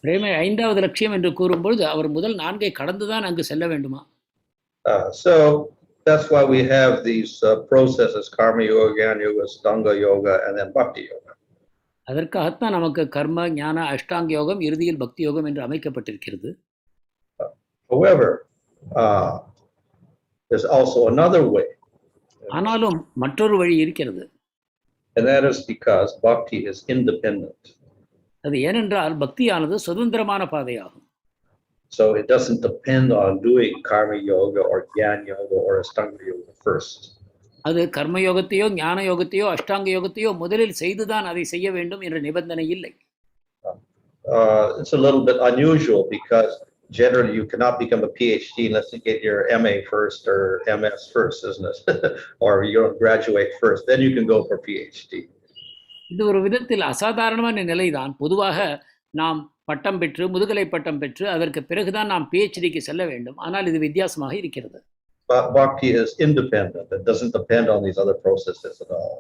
பிரேமை ஐந்தாவது லட்சியம் என்று கூறும்பொழுது அவர் முதல் 4ஐ கடந்துதான் அங்கு செல்ல வேண்டுமா? So that's why we have these processes, karma yoga, jnana yoga, ashtanga yoga, and then bhakti yoga. அதற்காகத்தான் நமக்கு கர்ம ஞான அஷ்டாங்க யோகம் இறுதியில் பக்தி யோகம் என்று அமைக்கப்பட்டிருக்கிறது. However, there's also another way. ஆனாலும் மற்றொரு வழி இருக்கிறது. And that is because bhakti is independent. அது ஏனென்றால் பக்தியானது சுதந்திரமான பாதையாகும். So it doesn't depend on doing karma yoga or jnana yoga or ashtanga yoga first. அது கர்ம யோகத்தையோ ஞான யோகத்தையோ அஷ்டாங்க யோகத்தையோ முதலில் செய்துதான் அதை செய்ய வேண்டும் என்ற நிபந்தனை இல்லை. It's a little bit unusual because generally you cannot become a PhD unless you get your MA first or MS first, isn't it? Or you don't graduate first, then you can go for PhD. இது ஒரு விதத்தில் அசாதாரணமான நிலைதான். பொதுவாக நாம் பட்டம் பெற்று முதுகலை பட்டம் பெற்று அதற்கு பிறகுதான் நாம் PhDக்கு செல்ல வேண்டும். ஆனால் இது வித்தியாசமாக இருக்கிறது. But bhakti is independent. It doesn't depend on these other processes at all.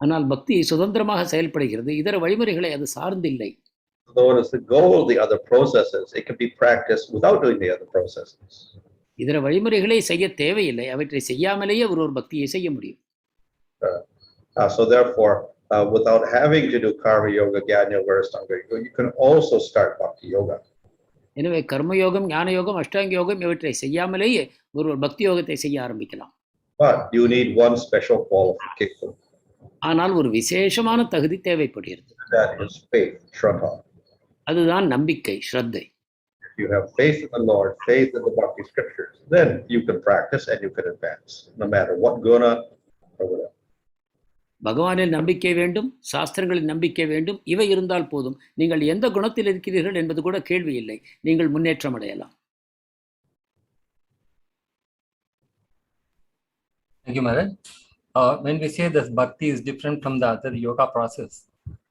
ஆனால் பக்தி சுதந்திரமாக செயல்படுகிறது. இதர வழிமுறைகளை அது சார்ந்தில்லை. Though it is the goal of the other processes, it can be practiced without doing the other processes. இதர வழிமுறைகளை செய்ய தேவையில்லை, அவற்றை செய்யாமலேயே ஒரு பக்தியை செய்ய முடியும். So therefore, without having to do karma yoga, jnana yoga, ashtanga yoga, you can also start bhakti yoga. எனவே கர்மயோகம் ஞான யோகம் அஷ்டாங்க யோகம் இவற்றை செய்யாமலேயே ஒரு பக்தி யோகத்தை செய்ய ஆரம்பிக்கலாம். But you need one special qualification. ஆனால் ஒரு விசேஷமான தகுதி தேவைப்படுகிறது. That is faith, shraddha. அதுதான் நம்பிக்கை, ஸ்ரத்தை. If you have faith in the Lord, faith in the bhakti scriptures, then you can practice and you can advance, no matter what guna or whatever. பகவானில் நம்பிக்கை வேண்டும், சாஸ்திரங்களில் நம்பிக்கை வேண்டும். இவை இருந்தால் போதும். நீங்கள் எந்த குணத்தில் இருக்கிறீர்கள் என்பது கூட கேள்வி இல்லை. நீங்கள் முன்னேற்றம் அடையலாம். Thank you, Maharaj. When we say that bhakti is different from the other yoga process,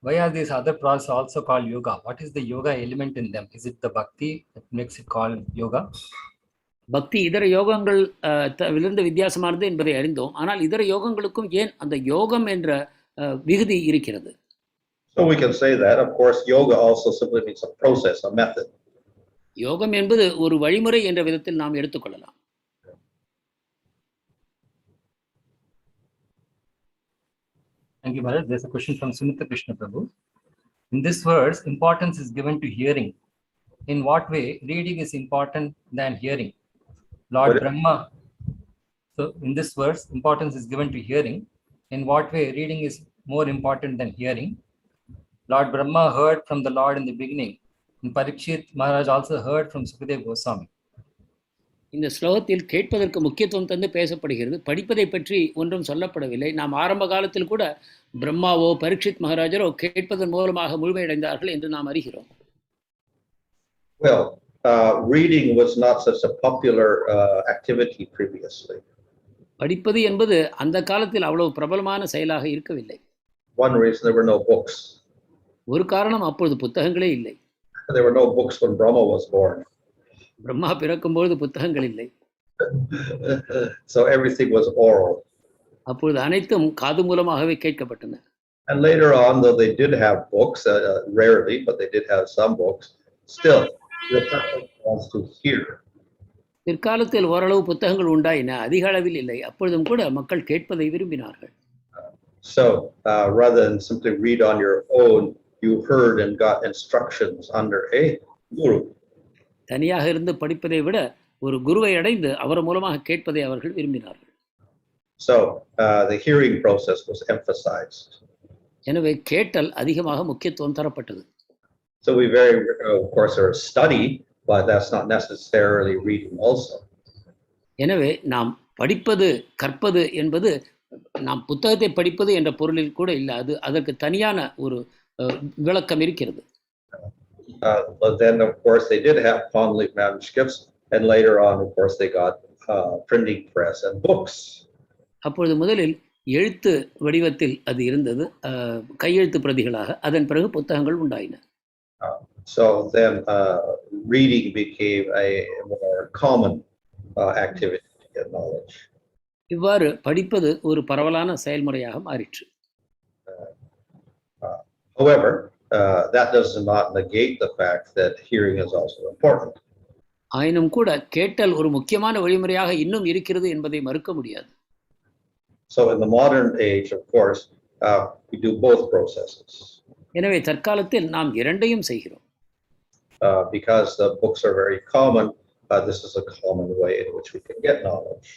why are these other processes also called yoga? What is the yoga element in them? Is it the bhakti that makes it called yoga? பக்தி இதர யோகங்கள் விழுந்த வித்தியாசமானது என்பதை அறிந்தோம். ஆனால் இதர யோகங்களுக்கும் ஏன் அந்த யோகம் என்ற விகுதி இருக்கிறது? So we can say that, of course, yoga also simply means a process, a method. யோகம் என்பது ஒரு வழிமுறை என்ற விதத்தில் நாம் எடுத்துக்கொள்ளலாம். Thank you, Maharaj. There's a question from Sunitha Krishna Prabhu. In this verse, importance is given to hearing. In what way reading is important than hearing? Lord Brahma. So in this verse, importance is given to hearing. In what way reading is more important than hearing? Lord Brahma heard from the Lord in the beginning. And Parikshit Maharaj also heard from Sukadeva Goswami. இந்த ஸ்லோகத்தில் கேட்பதற்கு முக்கியத்துவம் தந்து பேசப்படுகிறது. படிப்பதை பற்றி ஒன்றும் சொல்லப்படவில்லை. நாம் ஆரம்ப காலத்தில் கூட பிரம்மாவோ பரீட்சித் மகாராஜரோ கேட்பதன் மூலமாக முழுமையடைந்தார்கள் என்று நாம் அறிகிறோம். Well, reading was not such a popular activity previously. படிப்பது என்பது அந்த காலத்தில் அவ்வளவு பிரபலமான செயலாக இருக்கவில்லை. One reason there were no books. ஒரு காரணம் அப்பொழுது புத்தகங்களே இல்லை. There were no books when Brahma was born. Brahma பிறக்கும்போது புத்தகங்கள் இல்லை. So everything was oral. அப்பொழுது அனைத்தும் காது மூலமாகவே கேட்கப்பட்டன. And later on, though they did have books, rarely, but they did have some books, still the person wants to hear. பிற்காலத்தில் ஓரளவு புத்தகங்கள் உண்டாயின, அதிக அளவில் இல்லை. அப்பொழுதும் கூட மக்கள் கேட்பதை விரும்பினார்கள். So rather than simply read on your own, you heard and got instructions under a guru. தனியாக இருந்து படிப்பதை விட ஒரு குருவை அடைந்து அவர் மூலமாக கேட்பதை அவர்கள் விரும்பினார்கள். So the hearing process was emphasized. எனவே கேட்டல் அதிகமாக முக்கியத்துவம் தரப்பட்டது. So we of course, are study, but that's not necessarily reading also. எனவே நாம் படிப்பது கற்பது என்பது நாம் புத்தகத்தை படிப்பது என்ற பொருளில் கூட இல்லை. அதற்கு தனியான ஒரு விளக்கம் இருக்கிறது. But then, of course, they did have palm leaf manuscripts, and later on, of course, they got printing press and books. அப்பொழுது முதலில் எழுத்து வடிவத்தில் அது இருந்தது, கையெழுத்து பிரதிகளாக. அதன் பிறகு புத்தகங்கள் உண்டாயின. So then reading became a more common activity to get knowledge. இவ்வாறு படிப்பது ஒரு பரவலான செயல்முறையாக மாறிற்று. However, that does not negate the fact that hearing is also important. ஆயினும் கூட கேட்டல் ஒரு முக்கியமான வழிமுறையாக இன்னும் இருக்கிறது என்பதை மறுக்க முடியாது. So in the modern age, of course, we do both processes. எனவே தற்காலத்தில் நாம் இரண்டையும் செய்கிறோம். Because the books are very common, this is a common way in which we can get knowledge.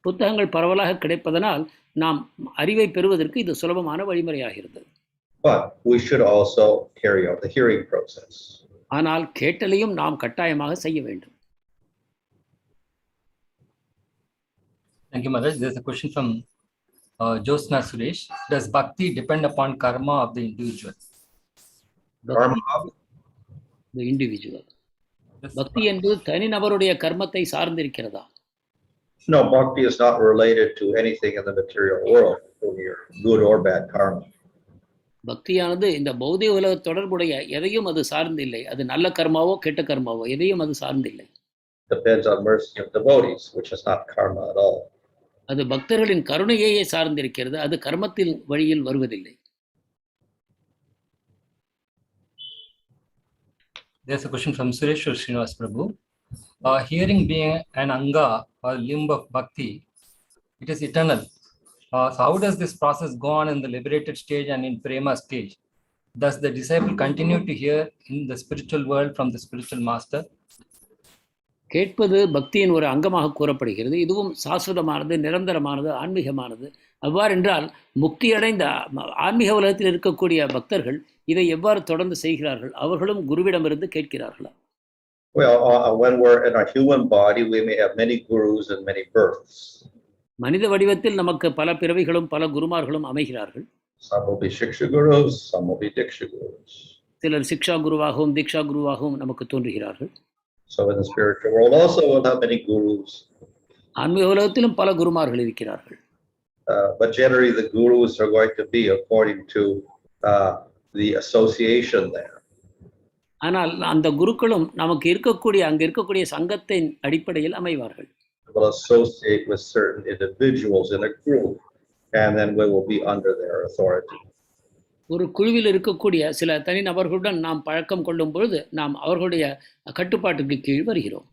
புத்தகங்கள் பரவலாக கிடைப்பதனால் நாம் அறிவை பெறுவதற்கு இது சுலபமான வழிமுறையாகிறது. But we should also carry out the hearing process. ஆனால் கேட்டலையும் நாம் கட்டாயமாக செய்ய வேண்டும். Thank you, Maharaj. There's a question from Josna Suresh. Does bhakti depend upon karma of the individual? Karma of the individual. பக்தி என்பது தனிநபருடைய கர்மத்தை சார்ந்திருக்கிறதா? No, bhakti is not related to anything in the material world, either good or bad karma. பக்தியானது இந்த பௌதிக உலக தொடர்புடைய எதையும் அது சார்ந்தில்லை. அது நல்ல கர்மாவோ கெட்ட கர்மாவோ எதையும் அது சார்ந்தில்லை. Depends on mercy of devotees, which is not karma at all. அது பக்தர்களின் கருணையையே சார்ந்திருக்கிறது. அது கர்மத்தின் வழியில் வருவதில்லை. There's a question from Suresh Srinivas Prabhu. Hearing being an anga or limb of bhakti, it is eternal. So how does this process go on in the liberated stage and in prema stage? Does the disciple continue to hear in the spiritual world from the spiritual master? கேட்பது பக்தியின் ஒரு அங்கமாக கூறப்படுகிறது. இதுவும் சாஸ்வதமானது, நிரந்தரமானது, ஆன்மீகமானது. அவ்வாறென்றால் முக்தியடைந்த ஆன்மீக உலகத்தில் இருக்கக்கூடிய பக்தர்கள் இதை எவ்வாறு தொடர்ந்து செய்கிறார்கள்? அவர்களும் குருவிடமிருந்து கேட்கிறார்களா? Well, when we're in a human body, we may have many gurus and many births. மனித வடிவத்தில் நமக்கு பல பிறவிகளும் பல குருமார்களும் அமைகிறார்கள். Some will be shiksha gurus, some will be diksha gurus. சிலர் சிக்ஷா குருவாகவும் தீக்ஷா குருவாகவும் நமக்கு தோன்றுகிறார்கள். So in the spiritual world also we'll have many gurus. ஆன்மீக உலகத்திலும் பல குருமார்கள் இருக்கிறார்கள். But generally the gurus are going to be according to the association there. ஆனால் அந்த குருக்களும் நமக்கு அங்க இருக்கக்கூடிய சங்கத்தின் அடிப்படையில் அமைவார்கள். Will associate with certain individuals in a group, and then we will be under their authority. ஒரு குழுவில் இருக்கக்கூடிய சில தனி நபர்களுடன் நாம் பழக்கம் கொள்ளும் பொழுது நாம் அவர்களுடைய கட்டுப்பாட்டுக்கு கீழ் வருகிறோம்.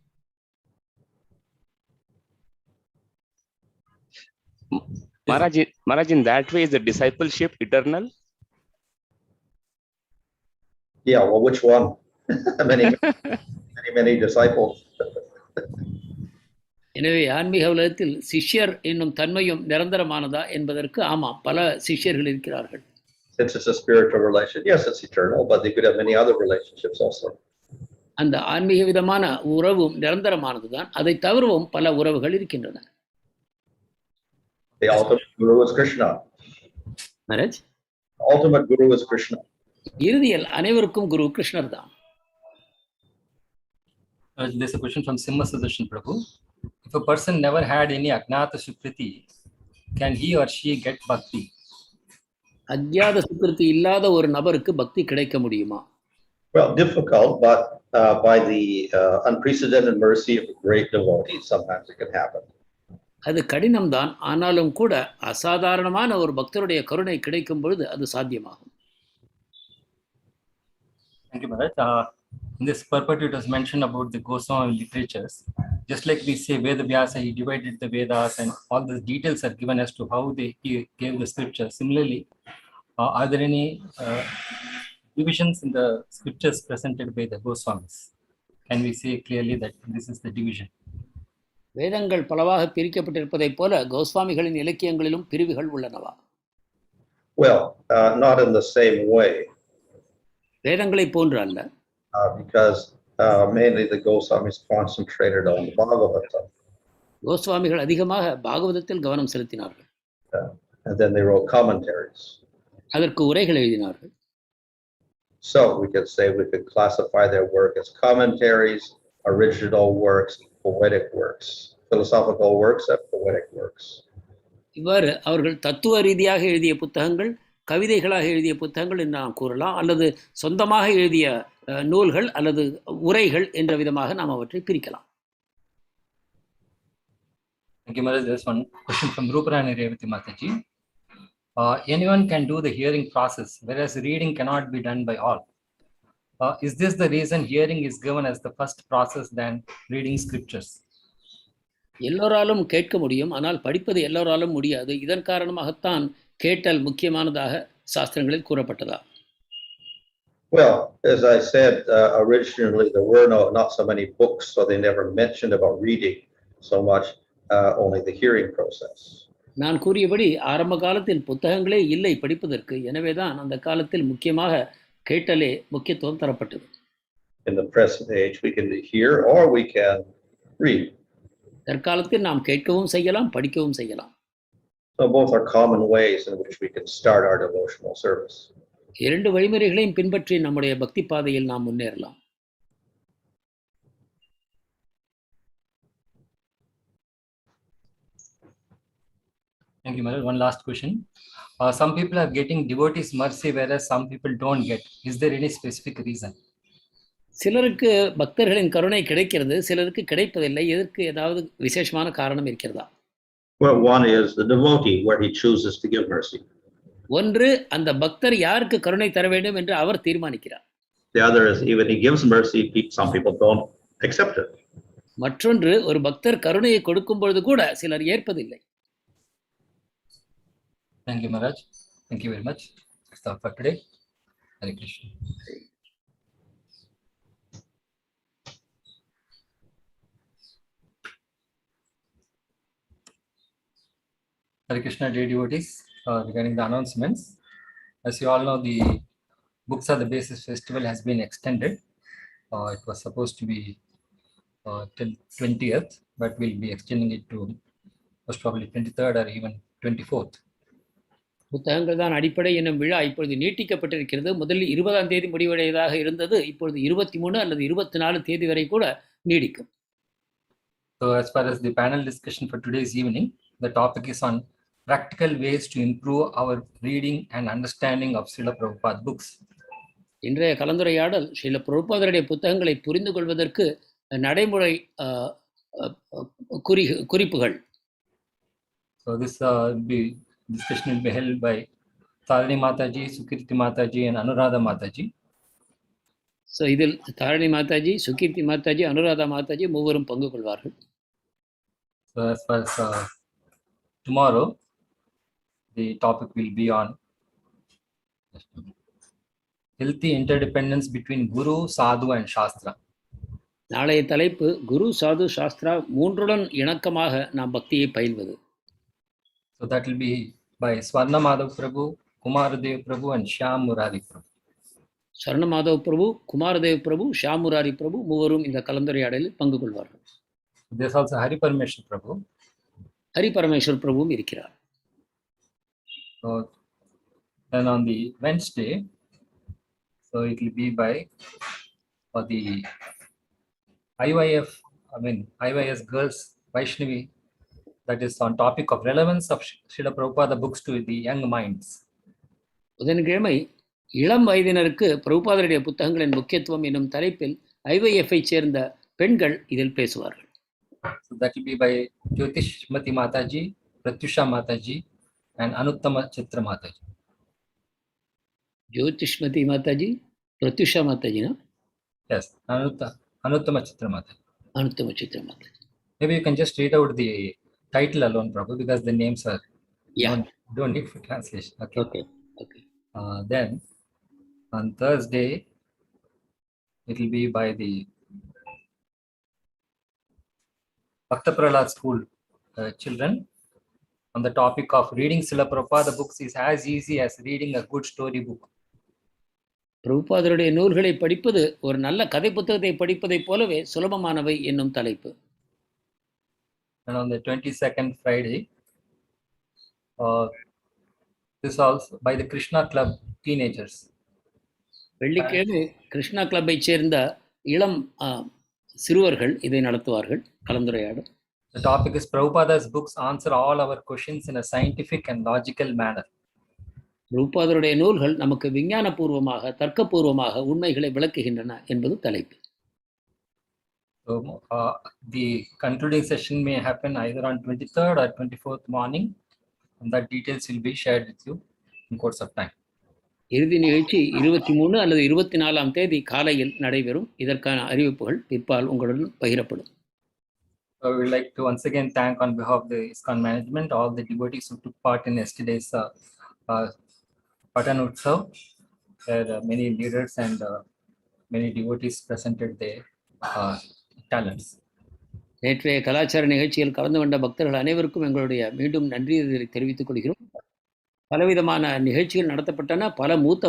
Maharaj, in that way, is the discipleship eternal? Yeah, well, which one? many disciples. எனவே ஆன்மீக உலகத்தில் சிஷ்யர் என்னும் தன்மையும் நிரந்தரமானதா என்பதற்கு ஆமாம், பல சிஷ்யர்கள் இருக்கிறார்கள். Since it's a spiritual relation, yes, it's eternal, but they could have many other relationships also. அந்த ஆன்மீக விதமான உறவும் நிரந்தரமானதுதான். அதை தவிரவும் பல உறவுகள் இருக்கின்றன. The ultimate guru is Krishna. Maharaj, Ultimate guru is Krishna. இறுதியில் அனைவருக்கும் குரு கிருஷ்ணர் தான். There's a question from Simha Sudarshan Prabhu. If a person never had any Agnata Sukriti, can he or she get bhakti? அஜ்ஞாத சுக்கிருதி இல்லாத ஒரு நபருக்கு பக்தி கிடைக்க முடியுமா? Well, difficult, but by the unprecedented mercy of a great devotee, sometimes it can happen. அது கடினம்தான். ஆனாலும் கூட அசாதாரணமான ஒரு பக்தருடைய கருணை கிடைக்கும் பொழுது அது சாத்தியமாகும். Thank you, Maharaj. In this purport, it was mentioned about the Gosvāmī literatures. Just like we say Veda Vyasa, he divided the Vedas, and all the details are given as to how he gave the scriptures. Similarly, are there any divisions in the scriptures presented by the Gosvāmīs? Can we say clearly that this is the division? வேதங்கள் பலவாக பிரிக்கப்பட்டிருப்பதைப் போல கோஸ்வாமிகளின் இலக்கியங்களிலும் பிரிவுகள் உள்ளனவா? Well, not in the same way. வேதங்களை போன்று அல்ல. Because mainly the Gosvāmīs concentrated on the Bhagavata. கோஸ்வாமிகள் அதிகமாக பாகவதத்தில் கவனம் செலுத்தினார்கள். And then they wrote commentaries. அதற்கு உரைகள் எழுதினார்கள். So we could classify their work as commentaries, original works, poetic works, philosophical works, and poetic works. இவ்வாறு அவர்கள் தத்துவ ரீதியாக எழுதிய புத்தகங்கள், கவிதைகளாக எழுதிய புத்தகங்கள் என்று நாம் கூறலாம், அல்லது சொந்தமாக எழுதிய நூல்கள் அல்லது உரைகள் என்ற விதமாக நாம் அவற்றை பிரிக்கலாம். Thank you, Maharaj. There's one question from Ruparani Revati Mataji. Anyone can do the hearing process, whereas reading cannot be done by all. Is this the reason hearing is given as the first process than reading scriptures? எல்லோராலும் கேட்க முடியும், ஆனால் படிப்பது எல்லோராலும் முடியாது. இதன் காரணமாகத்தான் கேட்டல் முக்கியமானதாக சாஸ்திரங்களில் கூறப்பட்டதா? Well, as I said, originally there were not so many books, so they never mentioned about reading so much, only the hearing process. நான் கூறியபடி ஆரம்ப காலத்தில் புத்தகங்களே இல்லை படிப்பதற்கு. எனவேதான் அந்த காலத்தில் முக்கியமாக கேட்டலே முக்கியத்துவம் தரப்பட்டது. In the present age, we can hear or we can read. தற்காலத்தில் நாம் கேட்கவும் செய்யலாம், படிக்கவும் செய்யலாம். So both are common ways in which we can start our devotional service. இரண்டு வழிமுறைகளையும் பின்பற்றி நம்முடைய பக்தி பாதையில் நாம் முன்னேறலாம். Thank you, Maharaj. One last question. Some people are getting devotees mercy, whereas some people don't get. Is there any specific reason? சிலருக்கு பக்தர்களின் கருணை கிடைக்கிறது, சிலருக்கு கிடைப்பதில்லை. எதற்கு ஏதாவது விசேஷமான காரணம் இருக்கிறதா? Well, one is the devotee, where he chooses to give mercy. ஒன்று, அந்த பக்தர் யாருக்கு கருணை தர வேண்டும் என்று அவர் தீர்மானிக்கிறார். The other is even he gives mercy, some people don't accept it. மற்றொன்று, ஒரு பக்தர் கருணையை கொடுக்கும் பொழுது கூட சிலர் ஏற்பதில்லை. Thank you, Maharaj. Thank you very much. That's all for today. Hare Krishna. Hare Krishna, dear devotees. Regarding the announcements, as you all know, the Books Are the Basis Festival has been extended. It was supposed to be till 20th, but we'll be extending it to most probably 23rd or even 24th. புத்தகங்கள் தான் அடிப்படை என்னும் விழா இப்பொழுது நீட்டிக்கப்பட்டிருக்கிறது. முதலில் 20ஆம் தேதி முடிவடைவதாக இருந்தது. இப்பொழுது 23 அல்லது 24 தேதி வரை கூட நீடிக்கும். So as far as the panel discussion for today's evening, the topic is on practical ways to improve our reading and understanding of Srila Prabhupada books. இன்றைய கலந்துரையாடல் ஸ்ரீல பிரபுபாதருடைய புத்தகங்களை புரிந்து கொள்வதற்கு நடைமுறை குறிப்புகள். So this discussion will be held by Tarini Mataji, Sukirti Mataji and Anuradha Mataji. So இதில் தாரணி மாதாஜி, சுகீர்த்தி மாதாஜி, அனுராதா மாதாஜி மூவரும் பங்கு கொள்வார்கள். So as far as tomorrow, the topic will be on healthy interdependence between Guru, Sadhu and Shastra. நாளைய தலைப்பு குரு, சாது, சாஸ்திரா மூன்றுடன் இணக்கமாக நாம் பக்தியை பயில்வது. So that will be by Swarna Madhav Prabhu, Kumaradev Prabhu and Shyam Murari Prabhu. சரணமாதவ பிரபு, குமாரதேவ் பிரபு, ஷாமுராரி பிரபு மூவரும் இந்த கலந்துரையாடலில் பங்கு கொள்வார்கள். There's also Hari Parameshwar Prabhu. Hari Parameshwar பிரபுவும் இருக்கிறார். So then on the Wednesday, so it will be by for the IYS girls Vaishnavi, that is on topic of relevance of Srila Prabhupada books to the young minds. புதன்கிழமை இளம் வயதினருக்கு பிரபுபாதருடைய புத்தகங்களின் முக்கியத்துவம் என்னும் தலைப்பில் ஐவைஎஃப்ஐ சேர்ந்த பெண்கள் இதில் பேசுவார்கள். So that will be by Jyotishmati Mataji, Pratyusha Mataji and Anuttama Chitra Mataji. ஜோதிஷ்மதி Mataji, Pratyusha Mataji. Yes, Anuttama Chitra Mataji. அனுத்தம Chitra Mataji. Maybe you can just read out the title alone, Prabhu, because the names are don't need for translation. Okay. Then on Thursday, it will be by the Bhakta Prahlad School children on the topic of reading Srila Prabhupada books is as easy as reading a good story book. பிரபுபாதருடைய நூல்களை படிப்பது ஒரு நல்ல கதை புத்தகத்தை படிப்பதைப் போலவே சுலபமானவை என்னும் தலைப்பு. And on the 22nd Friday, this also by the Krishna Club teenagers. வெள்ளிக்கிழமை கிருஷ்ணா கிளப்பை சேர்ந்த இளம் சிறுவர்கள் இதை நடத்துவார்கள் கலந்துரையாடல். The topic is Prabhupada's books answer all our questions in a scientific and logical manner. பிரபுபாதருடைய நூல்கள் நமக்கு விஞ்ஞானபூர்வமாக தர்க்கபூர்வமாக உண்மைகளை விளக்குகின்றன என்பது தலைப்பு. So the concluding session may happen either on 23rd or 24th morning, and that details will be shared with you in course of time. இறுதி நிகழ்ச்சி 23 அல்லது 24ஆம் தேதி காலையில் நடைபெறும். இதற்கான அறிவிப்புகள் பிற்பால் உங்களுடன் பகிரப்படும். So we would like to once again thank on behalf of the ISKCON management all the devotees who took part in yesterday's Patan Utsav. There are many leaders and many devotees presented their talents. நேற்றைய கலாச்சார நிகழ்ச்சியில் கலந்து கொண்ட பக்தர்கள் அனைவருக்கும் எங்களுடைய மீண்டும் நன்றியை தெரிவித்துக் கொள்கிறோம். பலவிதமான நிகழ்ச்சிகள் நடத்தப்பட்டன. பல மூத்த